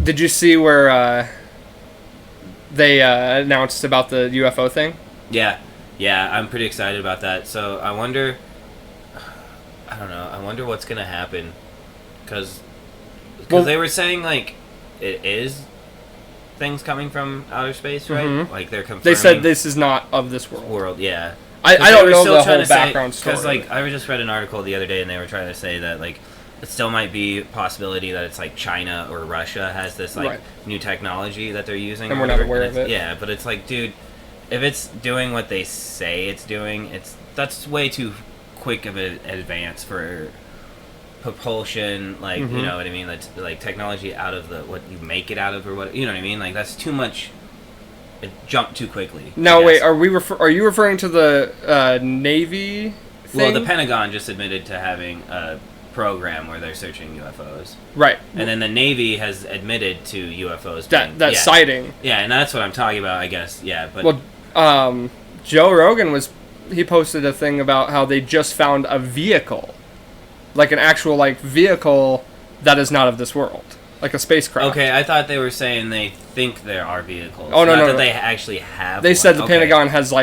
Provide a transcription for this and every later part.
Did you see where they announced about the UFO thing? Yeah, I'm pretty excited about that. So I wonder, I don't know, I wonder what's gonna happen, because they were saying like it is things coming from outer space, right? Mm-hmm. Like they're confirming. They said this is not of this world. Yeah. I don't know the whole background story. Because like I just read an article the other day, and they were trying to say that like it still might be a possibility that it's like China or Russia has this like new technology that they're using, and we're not aware of it. Yeah, but it's like, dude, if it's doing what they say it's doing, that's way too quick of an advance for propulsion. Like, you know what I mean? That's like technology out of the what you make it out of, or what, you know what I mean? Like that's too much. It jumped too quickly. Now wait, are you referring to the Navy thing? Well, the Pentagon just admitted to having a program where they're searching UFOs. Right. And then the Navy has admitted to UFOs that sighting. Yeah, and that's what I'm talking about, I guess. Yeah, but Joe Rogan he posted a thing about how they just found a vehicle. Like an actual vehicle that is not of this world. Like a spacecraft. Okay, I thought they were saying they think there are vehicles. Oh, no, not no, that no. they actually have They one. said the Pentagon has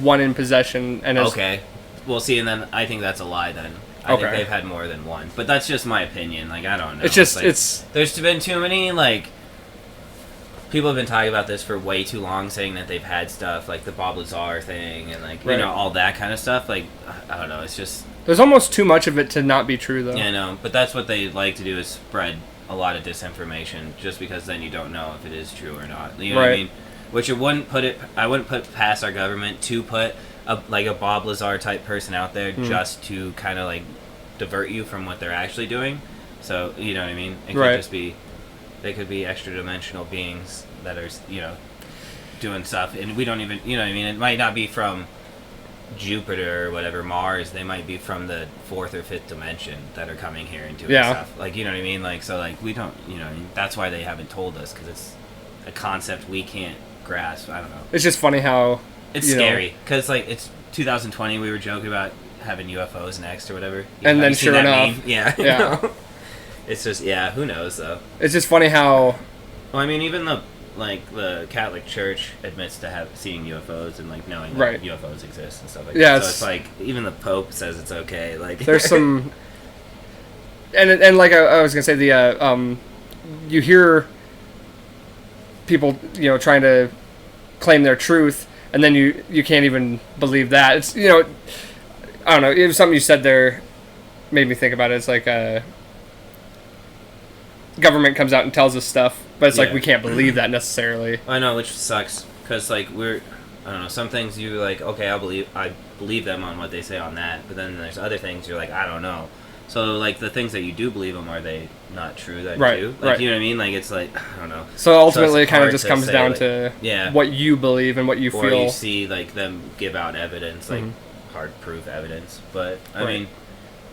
one in possession and is... Okay. Well, see, and then I think that's a lie then. I think they've had more than one. But that's just my opinion. Like, I don't know. It's just, there's been too many, people have been talking about this for way too long, saying that they've had stuff, like the Bob Lazar thing, and, you know, all that kind of stuff. Like, I don't know, it's just... There's almost too much of it to not be true, though. Yeah, I know. But that's what they like to do, is spread a lot of disinformation, just because then you don't know if it is true or not. You know what I mean? Which I wouldn't put past our government to put a Bob Lazar type person out there just to kind of divert you from what they're actually doing. So, you know what I mean? It could just be, they could be extra dimensional beings that are, you know, doing stuff, and we don't even, you know what I mean? It might not be from Jupiter or whatever, Mars. They might be from the 4th or 5th dimension that are coming here and doing stuff. You know what I mean? We don't, you know, that's why they haven't told us, because it's a concept we can't grasp. I don't know. It's just funny how it's scary, because it's 2020. We were joking about having UFOs next or whatever, and then sure enough, yeah. It's just, who knows though. It's just funny how. Well, I mean, even the Catholic Church admits to seeing UFOs and knowing that UFOs exist and stuff like that. So it's even the Pope says it's okay. There's some, and I was gonna say you hear people trying to claim their truth, and then you can't even believe that. It's I don't know. It was something you said there made me think about it. It's government comes out and tells us stuff, but it's we can't believe that necessarily. I know, which sucks, because I don't know, some things you're okay, I believe them on what they say on that, but then there's other things you're I don't know. So the things that you do believe them, are they not true that you do? You know what I mean? It's I don't know. So ultimately it kind of just comes down to what you believe and what you feel. Or you see them give out evidence, hard proof evidence. But I mean,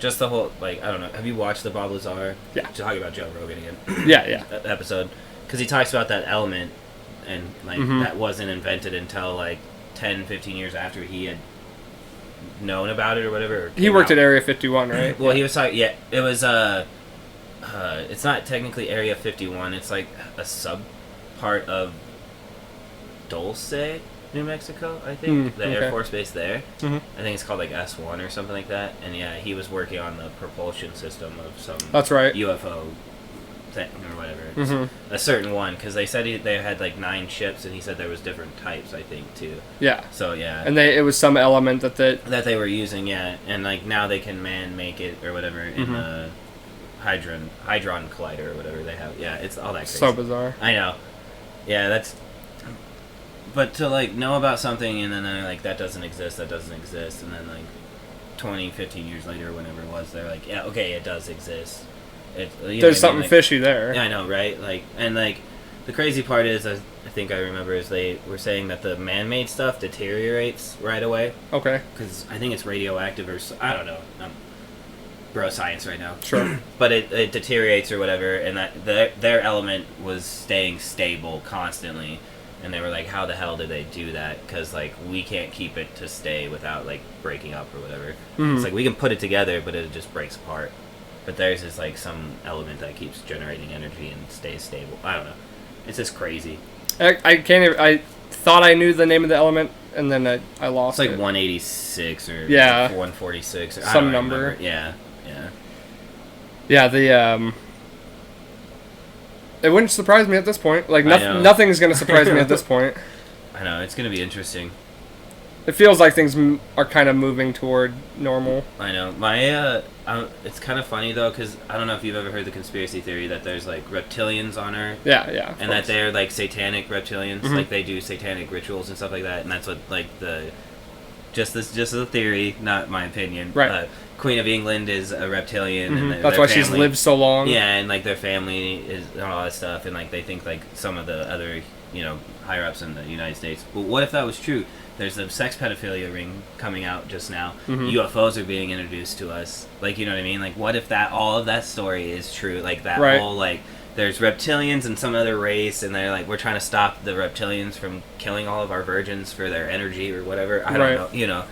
just the whole, I don't know. Have you watched the Bob Lazar? Yeah. Talking about Joe Rogan again. Yeah. Episode. Because he talks about that element, and, that wasn't invented until, 10, 15 years after he had known about it or whatever. Or he worked at Area 51, right? Well, he was talking, it was, it's not technically Area 51. It's, a sub-part of Dulce, New Mexico, I think. The Air Force Base there. I think it's called S1 or something like that. And he was working on the propulsion system of some UFO thing or whatever. It's a certain one, because they said they had 9 ships, and he said there was different types, I think, too. Yeah. So and it was some element that they were using, and now they can make it or whatever in the Hadron Collider or whatever they have. Yeah, it's all that crazy. So bizarre. I know. Yeah, that's. But to know about something, and then they're that doesn't exist, and then 20, 15 years later, whenever it was, they're yeah, okay, it does exist. There's something fishy there. Yeah, I know, right? And the crazy part is, I think I remember, is they were saying that the man-made stuff deteriorates right away. Okay. Because I think it's radioactive, or I don't know. I'm bro science right now. Sure. But it deteriorates or whatever, and that their element was staying stable constantly. And they were how the hell did they do that? Because, we can't keep it to stay without, breaking up or whatever. It's we can put it together, but it just breaks apart. but theirs is like some element that keeps generating energy and stays stable. I don't know. It's just crazy. I can't even, I thought I knew the name of the element, and then I lost It's like it. 186 or Yeah. 146. Or, I Some don't number. remember. Yeah, yeah. Yeah, it wouldn't surprise me at this point. Like, I know. nothing's going to surprise me at this point. I know, it's going to be interesting. It feels like things are kind of moving toward normal. I know. It's kind of funny, though, because I don't know if you've ever heard the conspiracy theory that there's, like, reptilians on Earth. Yeah, yeah. And that they're, like, satanic reptilians. Mhm. Like, they do satanic rituals and stuff like that. And that's what, like, just a theory, not my opinion. Right. Queen of England is a reptilian. Mhm. And That's their why she's family- lived so long. Yeah, and, like, their family is and all that stuff. And, like, they think, like, some of the other, higher-ups in the United States. But what if that was true? There's a sex pedophilia ring coming out just now. Mhm. UFOs are being introduced to us. Like, you know what I mean? Like, what if all of that story is true? Like, that Right. whole, like, there's reptilians and some other race, and they're like, we're trying to stop the reptilians from killing all of our virgins for their energy or whatever. I Right. don't know.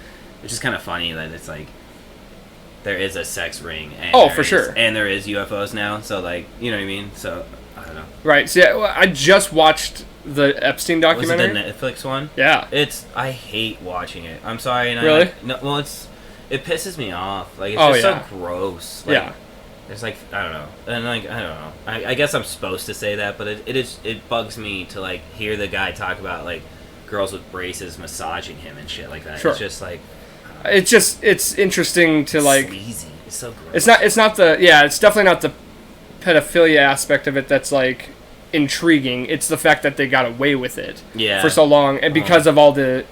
It's just kind of funny that it's like, there is a sex ring. And Oh, there for is- sure. And there is UFOs now, so, like, you know what I mean? So, I don't know. Right. So, yeah, well, I just watched the Epstein Was it documentary. the Netflix one? Yeah. I hate watching it. I'm sorry, and Really? it pisses me off. Like, it's Oh, just yeah. so gross. Like, Yeah. it's like, I don't know, and like, I don't know. I guess I'm supposed to say that, but it bugs me to like hear the guy talk about like girls with braces massaging him and shit like that. Sure. It's just like It's interesting to like. sleazy. It's so gross. It's definitely not the pedophilia aspect of it that's like intriguing. It's the fact that they got away with it Yeah. for so long, and because of all the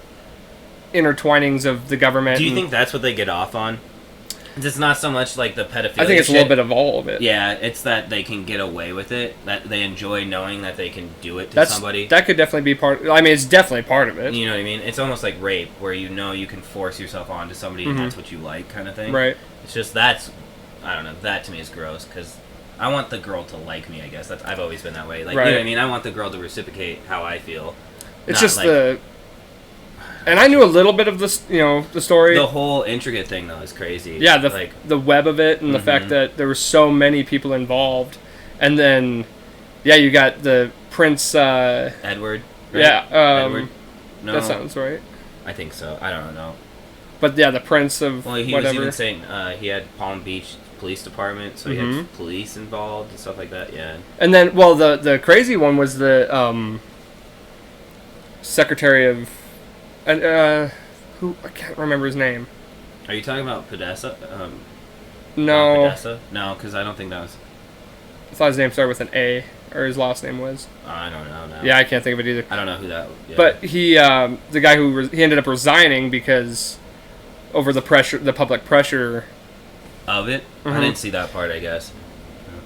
intertwinings of the government. Do you and- think that's what they get off on? It's not so much like the pedophilia. I think it's a shit. little bit of all of it. Yeah, it's that they can get away with it. That they enjoy knowing that they can do it to somebody. That could definitely be part. I mean, it's definitely part of it. You know what I mean? It's almost like rape, where you can force yourself onto somebody and that's what you like, kind of thing. Right. It's just I don't know. That to me is gross because I want the girl to like me. I guess I've always been that way. Like, you know what I mean? I want the girl to reciprocate how I feel. It's not just like, and I knew a little bit of this, the story. the whole intricate thing though is crazy. Yeah, like the web of it and the fact that there were so many people involved, and then, yeah, you got the Prince. Edward. Right? Yeah, Edward. No, that sounds right. I think so. I don't know. But yeah, the Prince of Well, he whatever. was even saying he had Palm Beach Police Department, so he had police involved and stuff like that. Yeah. And then, well, the crazy one was the Secretary of, who I can't remember his name. Are you talking about Podesta? No, Podesta? No, because I don't think that was. I thought his name started with an A, or his last name was. I don't know now. Yeah, I can't think of it either. I don't know who that. Yeah. But he, the guy who he ended up resigning because over the public pressure. Of it, I didn't see that part. I guess.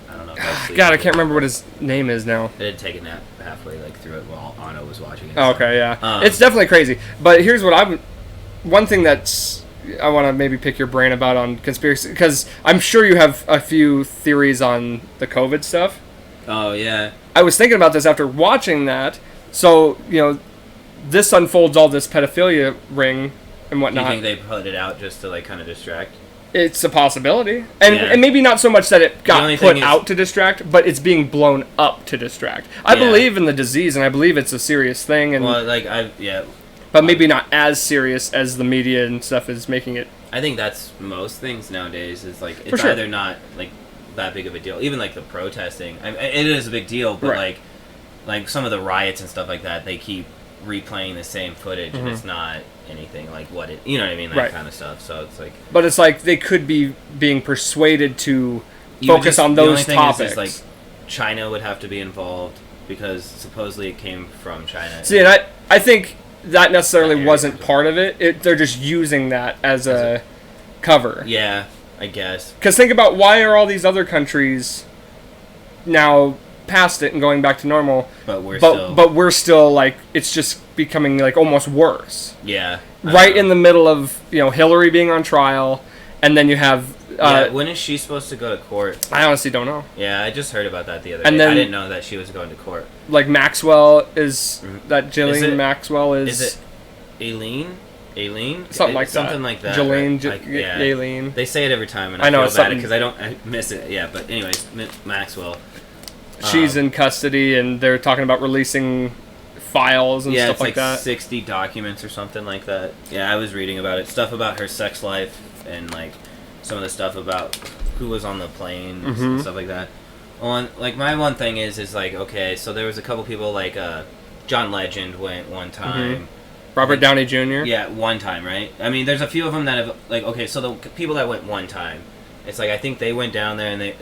I don't know. If I was sleeping. God, I can't remember what his name is now. I did take a nap halfway through it while Anna was watching it. Oh, so. okay, yeah. It's definitely crazy. But here's what one thing that's I want to maybe pick your brain about on conspiracy, because I'm sure you have a few theories on the COVID stuff. Oh yeah. I was thinking about this after watching that. So, this unfolds all this pedophilia ring and Do you whatnot. think they put it out just to like kind of distract? It's a possibility. And Yeah. and maybe not so much that it got only put thing is- out to distract, but it's being blown up to distract. I Yeah. believe in the disease, and I believe it's a serious thing, and Well, like but maybe not as serious as the media and stuff is making it. I think that's most things nowadays. Is like For it's sure. either not like that big of a deal. Even like the protesting, it is a big deal. But Right. like some of the riots and stuff like that, they keep replaying the same footage, and it's not anything like what it. You know what I mean? That Right. kind of stuff. So it's like But it's like they could be being persuaded to you would focus just- on the only those thing topics. Is like China would have to be involved because supposedly it came from China. See, and I think that necessarily That area. wasn't part of it. They're just using that as a cover. Yeah, I guess. Because think about, why are all these other countries now past it and going back to normal, But we're but still. but we're still like, it's just becoming like almost worse. Yeah. Right in the middle of Hillary being on trial, and then you have when is she supposed to go to court? I honestly don't know. Yeah, I just heard about that the other And day. I then- didn't know that she was going to court. Like Maxwell that Ghislaine Is it- Maxwell Is it Aileen? Aileen? Something like something that. like that. Jolene, right? yeah. Aileen. They say it every time, and I know, feel it's bad something- because I miss it. Yeah, but anyways, Maxwell. She's in custody, and they're talking about releasing files and Yeah, stuff it's like that. 60 documents or something like that. Yeah, I was reading about it. Stuff about her sex life and like some of the stuff about who was on the plane and stuff like that. Like my one thing is like, okay, so there was a couple people like John Legend went one time. Robert Downey Jr. Yeah, one time, right? I mean, there's a few of them that have like, okay, so the people that went one time, it's like I think they went down there and they,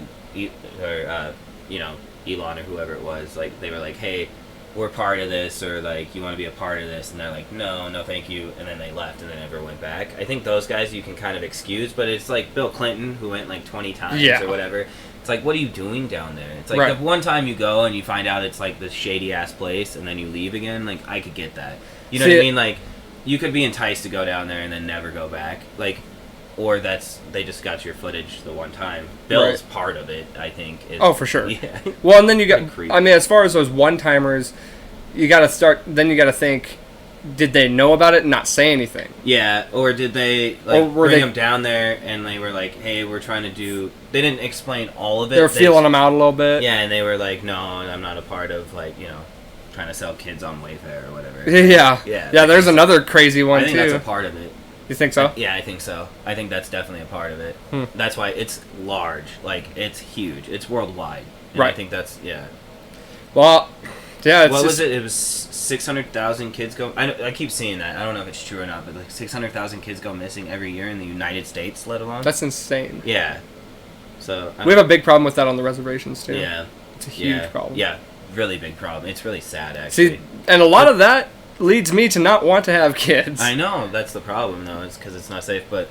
or you know, Elon or whoever it was, like they were like, hey, we're part of this, or like you want to be a part of this, and they're like, no thank you, and then they left and they never went back. I think those guys you can kind of excuse, but it's like Bill Clinton who went like 20 times or whatever. It's like, what are you doing down there? It's like the one time you go and you find out it's like this shady ass place and then you leave again, like I could get that. You know what I mean? Like you could be enticed to go down there and then never go back. Like, or they just got your footage the one time. Bill's part of it, I think. Oh, for sure. Yeah. Well, and then you got, I mean, as far as those one-timers, you got to think, did they know about it and not say anything? Yeah, or did they bring them down there and they were like, hey, we're trying to do, they didn't explain all of it. They were feeling them out a little bit. Yeah, and they were like, no, I'm not a part of, like, you know, trying to sell kids on Wayfair or whatever. Yeah. There's another crazy one, too. I think too. that's a part of it. You think so? Yeah, I think so. I think that's definitely a part of it. That's why it's large. Like, it's huge. It's worldwide. And I think that's, Well, yeah, it's what was it? It was 600,000 kids go... I keep seeing that. I don't know if it's true or not, but like 600,000 kids go missing every year in the United States, let alone. That's insane. Yeah. So... we have a big problem with that on the reservations, too. Yeah. It's a huge problem. Yeah, really big problem. It's really sad, actually. See, and a lot of that leads me to not want to have kids. I know, that's the problem, though. It's because it's not safe, but...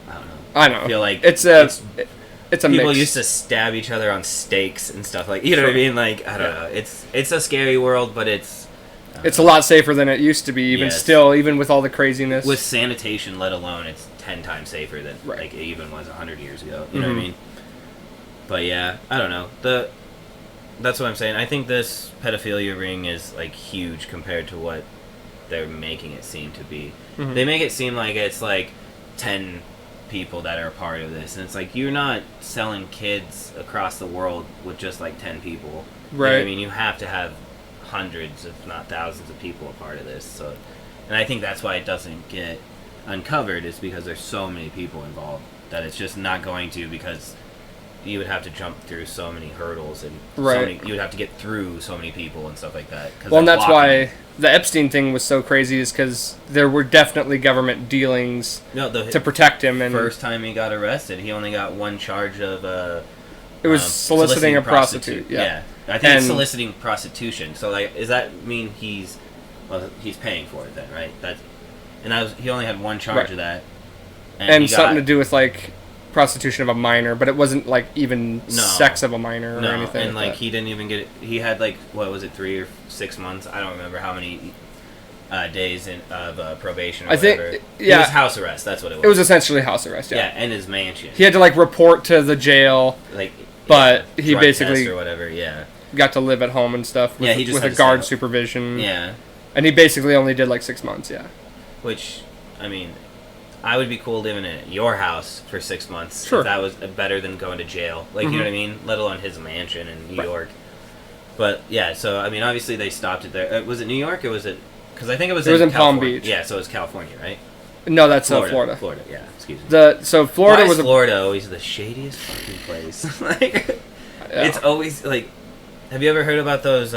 I don't know. I know. I feel like it's a people mix. used to stab each other on stakes and stuff like, you know what I mean? Like, I don't know. It's a scary world, but it's a lot safer than it used to be. Even with all the craziness. With sanitation, let alone, it's 10 times safer than like it even was 100 years ago. You know what I mean? But yeah, I don't know. That's what I'm saying. I think this pedophilia ring is like huge compared to what they're making it seem to be. They make it seem like it's like 10 people that are a part of this, and it's like you're not selling kids across the world with just like 10 people. Right. You know what I mean, you have to have hundreds, if not thousands, of people a part of this. So, and I think that's why it doesn't get uncovered, is because there's so many people involved that it's just not going to, because you would have to jump through so many hurdles and you would have to get through so many people and stuff like that. Well, and that's why the Epstein thing was so crazy, is because there were definitely government dealings to protect him. And first time he got arrested, he only got one charge of it was soliciting a prostitute. Yeah, I think it's soliciting prostitution. So like, does that mean he's paying for it then, right? He only had one charge of that, and something to do with like prostitution of a minor, but it wasn't like even sex of a minor or anything. And like he didn't even get it. He had like, what was it, 3 or 6 months? I don't remember how many days of probation. Or whatever. Think it was house arrest. That's what it was. It was essentially house arrest. Yeah, and his mansion. He had to like report to the jail, like, but he basically or whatever. Yeah, got to live at home and stuff. With, he just with a guard supervision. Yeah, and he basically only did like 6 months. Yeah, which, I mean, I would be cool living at your house for 6 months. Sure. If that was better than going to jail. Like, you know what I mean? Let alone his mansion in New York. But, yeah, so, I mean, obviously they stopped it there. Was it New York or was it... Because I think it was in Palm Beach. Yeah, so it was California, right? No, that's Florida. Florida, yeah, excuse me. Florida Why was is Florida always the shadiest fucking place? Like, it's always, like... Have you ever heard about those,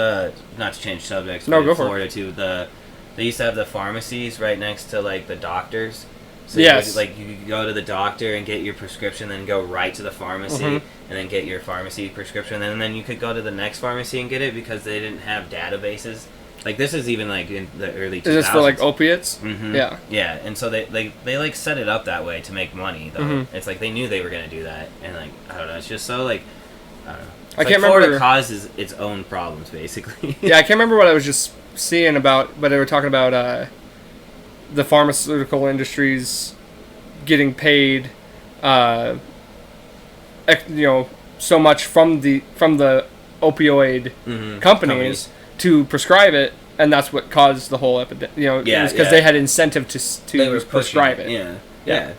not to change subjects, but go in for Florida, it. too, they used to have the pharmacies right next to, like, the doctors. So yes. you could go to the doctor and get your prescription, then go right to the pharmacy, and then get your pharmacy prescription, and then you could go to the next pharmacy and get it, because they didn't have databases. Like, this is even, like, in the early 2000s. Is this for, like, opiates? Mm-hmm. Yeah. Yeah, and so they like, set it up that way to make money, though. It's like, they knew they were going to do that, and, like, I don't know, it's just so, like, I don't know. I can't remember. Florida causes its own problems, basically. Yeah, I can't remember what I was just seeing about, but they were talking about the pharmaceutical industries getting paid, so much from the opioid companies to prescribe it, and that's what caused the whole epidemic. You know, Yeah, because yeah. they had incentive They were to pushing prescribe it. Yeah. Yeah. Yeah.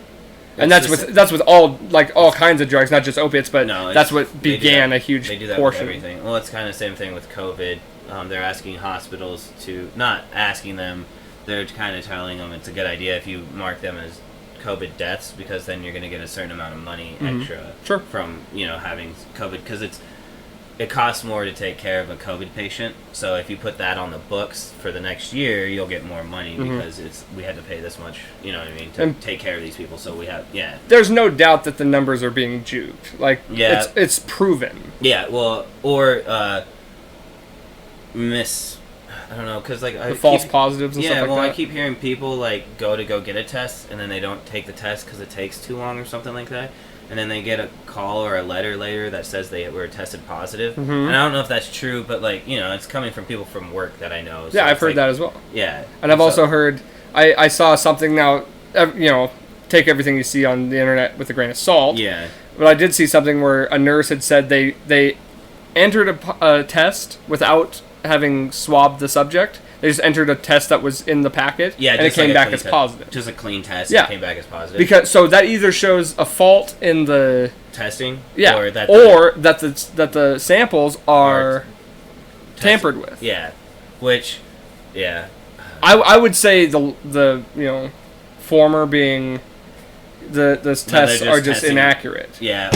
And It's that's with all kinds of drugs, not just opiates, but No, that's it's- what they do began that- a huge They do that portion. with everything. Well, it's kind of the same thing with COVID. They're asking hospitals to, not asking them, they're kind of telling them it's a good idea if you mark them as COVID deaths, because then you're going to get a certain amount of money extra Sure. from, having COVID, because it costs more to take care of a COVID patient. So if you put that on the books for the next year, you'll get more money because we had to pay this much, you know what I mean, to take care of these people. So we have, There's no doubt that the numbers are being juked. Like, Yeah. it's proven. Yeah, well, or I don't know, because like The false positives and stuff like that. I keep hearing people like go get a test and then they don't take the test because it takes too long or something like that, and then they get a call or a letter later that says they were tested positive. And I don't know if that's true, but like it's coming from people from work that I know. So Yeah, I've it's heard like, that as well. Yeah, And I've so- also heard, I saw something now, take everything you see on the internet with a grain of salt. Yeah, But I did see something where a nurse had said they entered a test without having swabbed the subject. They just entered a test that was in the packet, yeah, and it just like came a back clean as test. positive. Just a clean test. Yeah. It came back as positive. Because so that either shows a fault in the testing. yeah, Or that the samples are tampered with. Yeah, which, yeah. I would say the former being the tests just are just testing. inaccurate. Yeah.